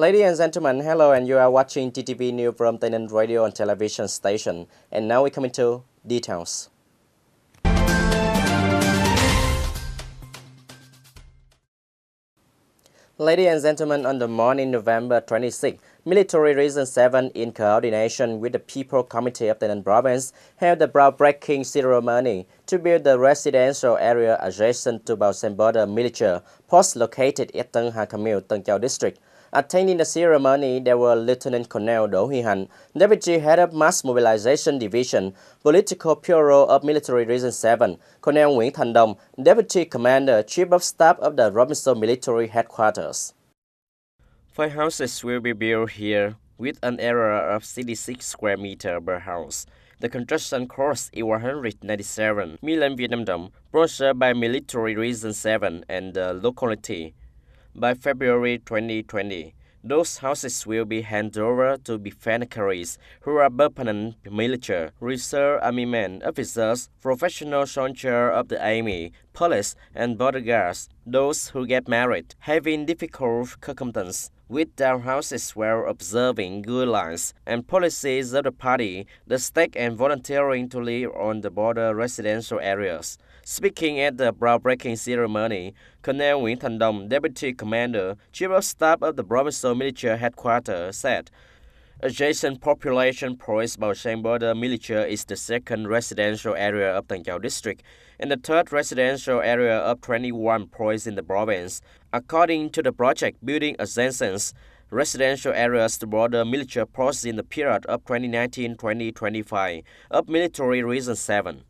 Ladies and gentlemen, hello, and you are watching TTV News from TayNinhTV radio and television station. And now we come into details. Ladies and gentlemen, on the morning November 26, Military Region 7, in coordination with the People Committee of TayNinhTV Province, held the groundbreaking ceremony to build the residential area adjacent to Bao Sem Border Military Post located at Tân Hà Camille, Tân Châu District. Attending the ceremony, there were Lieutenant Colonel Đỗ Huy Hạnh, Deputy Head of Mass Mobilization Division, Political Bureau of Military Region 7, Colonel Nguyễn Thành Đồng, Deputy Commander, Chief of Staff of the Robinson Military Headquarters. 5 houses will be built here with an area of 66 square meters per house. The construction cost is 197 million Vietnam dong, sponsored by Military Region 7 and the locality. By February 2020, those houses will be handed over to beneficiaries who are permanent military, reserve army men, officers, professional soldiers of the army, police, and border guards, those who get married, having difficult circumstances, with townhouses while observing guidelines and policies of the party, the state, and volunteering to live on the border residential areas. Speaking at the groundbreaking ceremony, Colonel Nguyễn Thành Đồng, Deputy Commander, Chief of Staff of the Provincial Military Headquarters, said, adjacent population points Bao Sem Border Military is the second residential area of Tân Châu District and the third residential area of 21 points in the province. According to the project building adjacent residential areas to border military posts in the period of 2019-2025 of Military Region 7.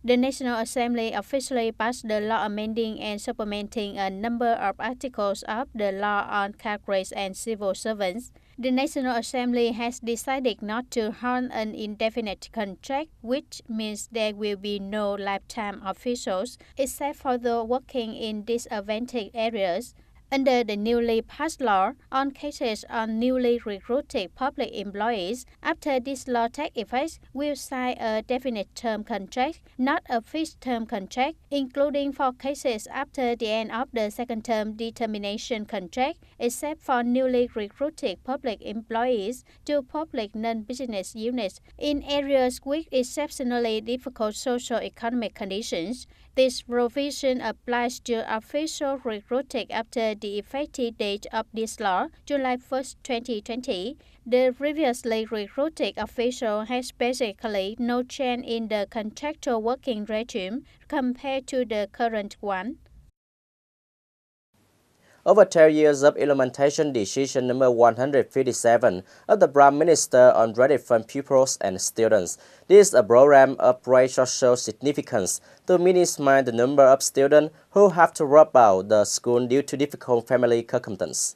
The National Assembly officially passed the law amending and supplementing a number of articles of the law on cadres and civil servants. The National Assembly has decided not to hold an indefinite contract, which means there will be no lifetime officials except for those working in disadvantaged areas. Under the newly passed law on cases on newly recruited public employees, after this law takes effect, will sign a definite term contract, not a fixed term contract, including for cases after the end of the second term determination contract, except for newly recruited public employees to public non-business units in areas with exceptionally difficult socio-economic conditions. This provision applies to officials recruited after the effective date of this law, July 1, 2020. The previously recruited official has basically no change in the contractual working regime compared to the current one. Over 10 years of implementation decision number 157 of the Prime Minister on credit fund pupils and students. This is a program of great social significance to minimize the number of students who have to drop out the school due to difficult family circumstances.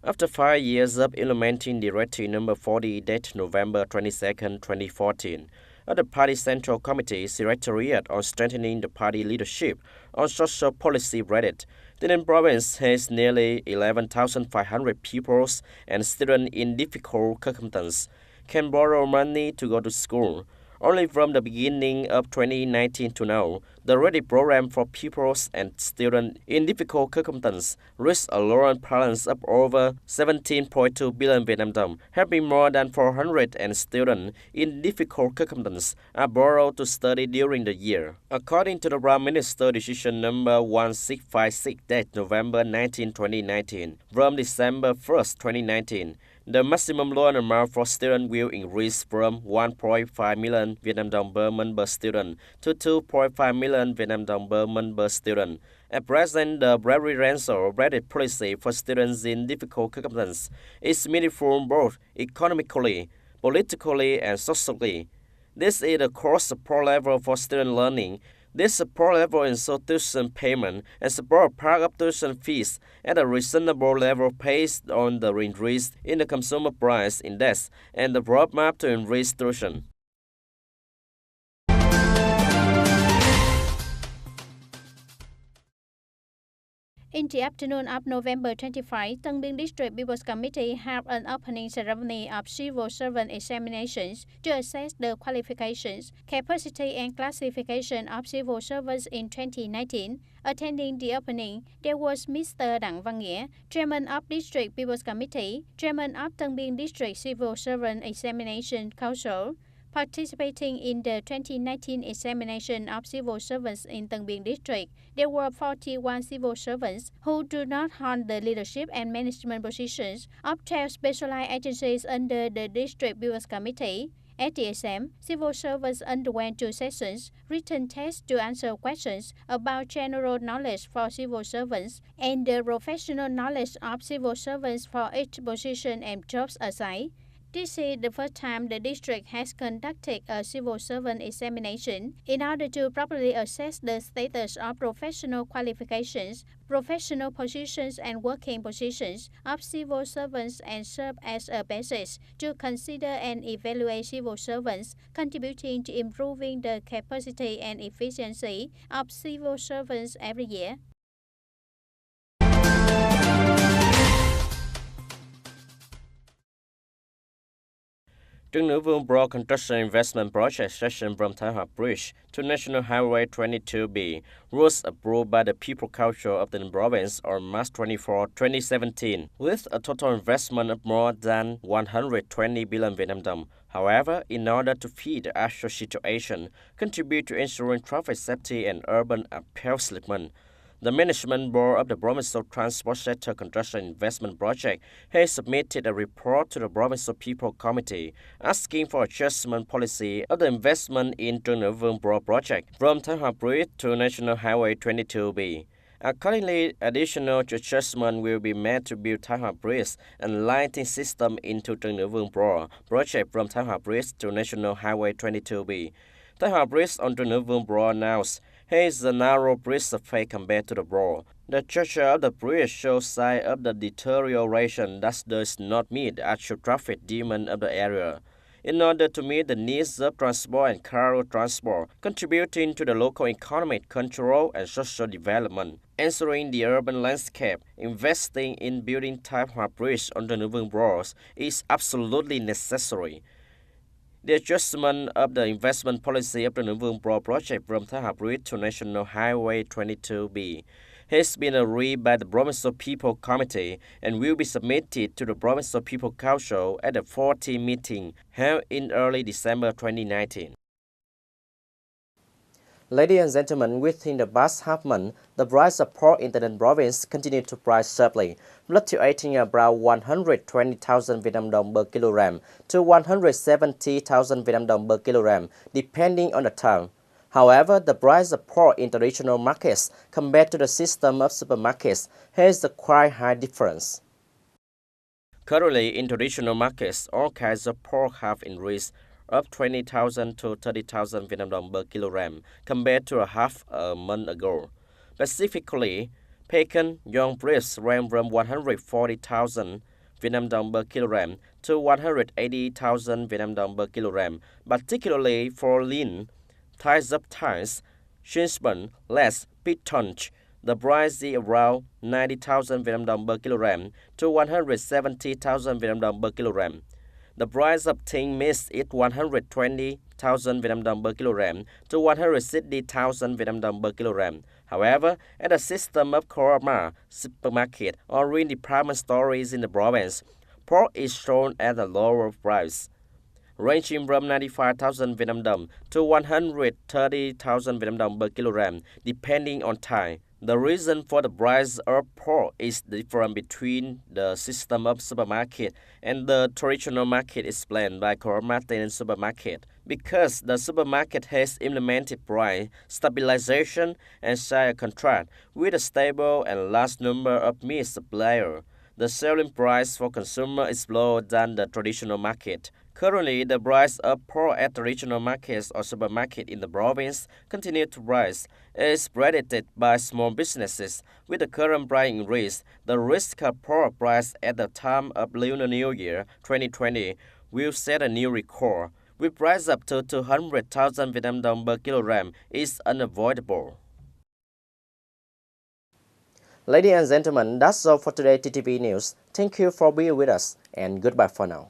After 5 years of implementing Directive number 40 dated November 22, 2014, of the Party Central Committee Secretariat on Strengthening the Party Leadership on Social Policy Reddit, TayNinhTV Province has nearly 11,500 pupils and students in difficult circumstances can borrow money to go to school. Only from the beginning of 2019 to now, the Ready program for pupils and students in difficult circumstances reached a loan balance of over 17.2 billion Vietnam dong, helping more than 400 and students in difficult circumstances are borrowed to study during the year. According to the Prime Minister Decision number 1656 dated November 19, 2019, from December 1, 2019, the maximum loan amount for students will increase from 1.5 million Vietnam dong per month per student to 2.5 million Vietnam dong per month per student. At present, the preferential credit policy for students in difficult circumstances is meaningful both economically, politically, and socially. This is the core support level for student learning. This support level ensures tuition payment and support part of tuition fees at a reasonable level based on the increase in the consumer price index and the roadmap to increase tuition. In the afternoon of November 25, Tân Biên District People's Committee held an opening ceremony of civil servant examinations to assess the qualifications, capacity and classification of civil servants in 2019. Attending the opening, there was Mr. Đặng Văn Nghĩa, Chairman of District People's Committee, Chairman of Tân Biên District Civil Servant Examination Council. Participating in the 2019 examination of civil servants in Tân Biên District, there were 41 civil servants who do not hold the leadership and management positions of 12 specialized agencies under the District People's Committee. At the exam, civil servants underwent 2 sessions, written tests to answer questions about general knowledge for civil servants and the professional knowledge of civil servants for each position and jobs assigned. This is the first time the district has conducted a civil servant examination in order to properly assess the status of professional qualifications, professional positions and working positions of civil servants and serve as a basis to consider and evaluate civil servants, contributing to improving the capacity and efficiency of civil servants every year. Trung Nữ Vương Broad Construction Investment Project section from Thái Hòa Bridge to National Highway 22B was approved by the People Council of the province on March 24, 2017, with a total investment of more than 120 billion Vietnam dong. However, in order to feed the actual situation, contribute to ensuring traffic safety and urban upliftment, the Management Board of the Provincial Transport Sector Construction Investment Project has submitted a report to the Provincial People Committee asking for adjustment policy of the investment in Trung Nữ Vương Broad project from Thái Hòa Bridge to National Highway 22B. Accordingly, additional adjustment will be made to build Thái Hòa Bridge and lighting system into Trung Nữ Vương Broad project from Thái Hòa Bridge to National Highway 22B. Thái Hòa Bridge on Trung Nữ Vương Broad now has a narrow bridge surface compared to the broad. The structure of the bridge shows signs of the deterioration that does not meet the actual traffic demand of the area. In order to meet the needs of transport and cargo transport, contributing to the local economic control and social development, answering the urban landscape, investing in building Thái Hòa Bridge on the Nữ Vương Broad is absolutely necessary. The adjustment of the investment policy of the Nữ Vương Broad project from Thái Hòa Bridge to National Highway 22B has been agreed by the Provincial People Committee and will be submitted to the Provincial People Council at the 14th meeting held in early December 2019. Ladies and gentlemen, within the past half month, the price of pork in the province continued to rise sharply, fluctuating about 120,000 Vietnam dong per kilogram to 170,000 Vietnam dong per kilogram, depending on the time. However, the price of pork in traditional markets compared to the system of supermarkets has a quite high difference. Currently, in traditional markets, all kinds of pork have increased of 20,000 to 30,000 Vietnam dong per kilogram compared to a half a month ago. Specifically, pecan young breeds range from 140,000 Vietnam dong per kilogram to 180,000 Vietnam dong per kilogram, particularly for lean thighs of thighs, shinspun, less pitonch. The price is around 90,000 Vietnam dong per kilogram to 170,000 Vietnam dong per kilogram. The price of thin meat is 120,000 Vietnam dong per kilogram to 160,000 Vietnam dong per kilogram. However, at the system of Korma supermarket or real department stores in the province, pork is sold at a lower price, ranging from 95,000 Vietnam dong to 130,000 Vietnam dong per kilogram, depending on time. The reason for the price of pork is different between the system of supermarket and the traditional market explained by Korma supermarket, because the supermarket has implemented price stabilization and signed a contract with a stable and large number of meat suppliers. The selling price for consumer is lower than the traditional market. Currently, the price of pork at traditional markets or supermarket in the province continues to rise. It is predicted by small businesses. With the current price increase, the risk of pork price at the time of Lunar New Year 2020 will set a new record. With price up to 200,000 Vietnam dong per kilogram is unavoidable. Ladies and gentlemen, that's all for today TTV News. Thank you for being with us and goodbye for now.